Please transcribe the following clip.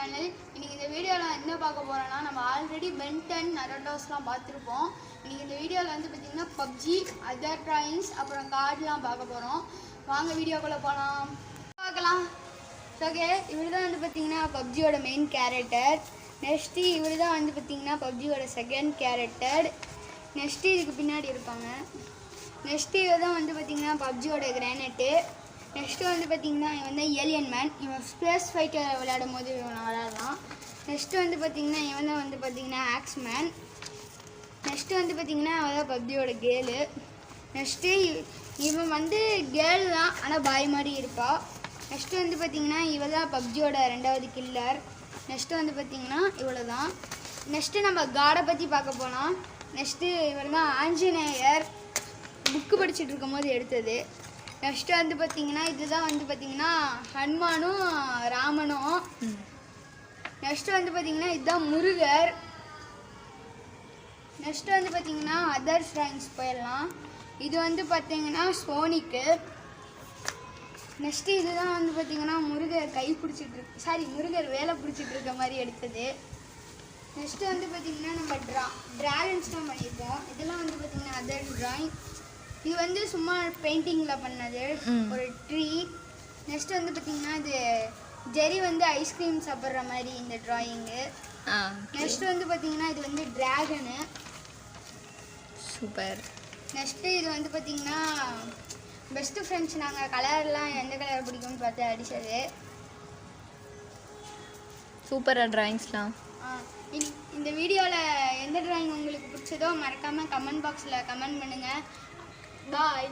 Channel. இன்னைக்கு இந்த வீடியோவில் என்ன பார்க்க போகிறோன்னா, நம்ம ஆல்ரெடி பென் 10 நரோட்டோஸ்லாம் பார்த்துருப்போம். இன்னைக்கு இந்த வீடியோவில் வந்து பார்த்திங்கன்னா பப்ஜி, அதர் ட்ராயிங்ஸ், அப்புறம் கார்டெலாம் பார்க்க போகிறோம். வாங்க வீடியோக்குள்ளே போகலாம், பார்க்கலாம். ஓகே, இவர் தான் வந்து பார்த்திங்கன்னா பப்ஜியோட மெயின் கேரக்டர். நெக்ஸ்ட்டு இவர் தான் வந்து பார்த்திங்கன்னா பப்ஜியோட செகண்ட் கேரக்டர். நெக்ஸ்ட்டு இதுக்கு பின்னாடி இருப்பாங்க. நெக்ஸ்ட்டு இவர் தான் வந்து பார்த்திங்கன்னா பப்ஜியோட கிரானைட்டு. நெக்ஸ்ட்டு வந்து பார்த்திங்கன்னா இவன் வந்து ஏலியன் மேன். இவன் ஸ்பேஸ் ஃபைட்டர் விளையாடும் போது இவன் விளையாடலாம். நெக்ஸ்ட்டு வந்து பார்த்திங்கன்னா இவன் தான் வந்து பார்த்திங்கன்னா ஆக்ஸ் மேன். நெக்ஸ்ட்டு வந்து பார்த்திங்கன்னா அவன் தான் பப்ஜியோட கேர்ளு. நெக்ஸ்ட்டு இவன் வந்து கேர்ள் தான், ஆனால் பாய் மாதிரி இருப்பா. நெக்ஸ்ட்டு வந்து பார்த்திங்கன்னா இவள் தான் பப்ஜியோட 2வது கில்லர். நெக்ஸ்ட்டு வந்து பார்த்திங்கன்னா இவ்வளோ தான். நெக்ஸ்ட்டு நம்ம காடை பற்றி பார்க்க போனால், நெக்ஸ்ட்டு இவர் தான் ஆஞ்சநேயர். புக்கு படிச்சுட்டு இருக்கும் போது எடுத்தது. நெக்ஸ்ட்டு வந்து பார்த்திங்கன்னா இதுதான் வந்து பார்த்திங்கன்னா ஹனுமானும் ராமனும். நெக்ஸ்ட்டு வந்து பார்த்திங்கன்னா இதுதான் முருகர். நெக்ஸ்ட்டு வந்து பார்த்திங்கன்னா அதர் ட்ராயிங்ஸ் போயிடலாம். இது வந்து பார்த்திங்கன்னா சோனிக்கு. நெக்ஸ்ட்டு இதுதான் வந்து பார்த்திங்கன்னா முருகர் கை பிடிச்சிட்ருக்கு, முருகர் வேலை பிடிச்சிட்டு இருக்க மாதிரி எடுத்தது. நெக்ஸ்ட்டு வந்து பார்த்திங்கன்னா நம்ம ட்ராகன்ஸ் தான் பண்ணியிருக்கோம். இதெல்லாம் வந்து பார்த்திங்கன்னா அதர் ட்ராயிங். இது வந்து சும்மா பெயிண்டிங்கில் பண்ணது, ஒரு ட்ரீ. நெக்ஸ்ட் வந்து பார்த்திங்கன்னா இது ஜெரி வந்து ஐஸ்கிரீம் சாப்பிட்ற மாதிரி இந்த ட்ராயிங்கு. நெக்ஸ்ட் வந்து பார்த்திங்கன்னா இது வந்து ட்ராகனு. சூப்பர். நெக்ஸ்ட்டு இது வந்து பார்த்திங்கன்னா பெஸ்ட்டு ஃப்ரெண்ட்ஸ். நாங்கள் கலர்லாம் எந்த கலர் பிடிக்கும்னு பார்த்து அடித்தது. சூப்பராக ட்ராயிங்ஸ்லாம். இந்த வீடியோவில் எந்த ட்ராயிங் உங்களுக்கு பிடிச்சதோ மறக்காமல் கமெண்ட் பாக்ஸில் கமெண்ட் பண்ணுங்கள். Bye.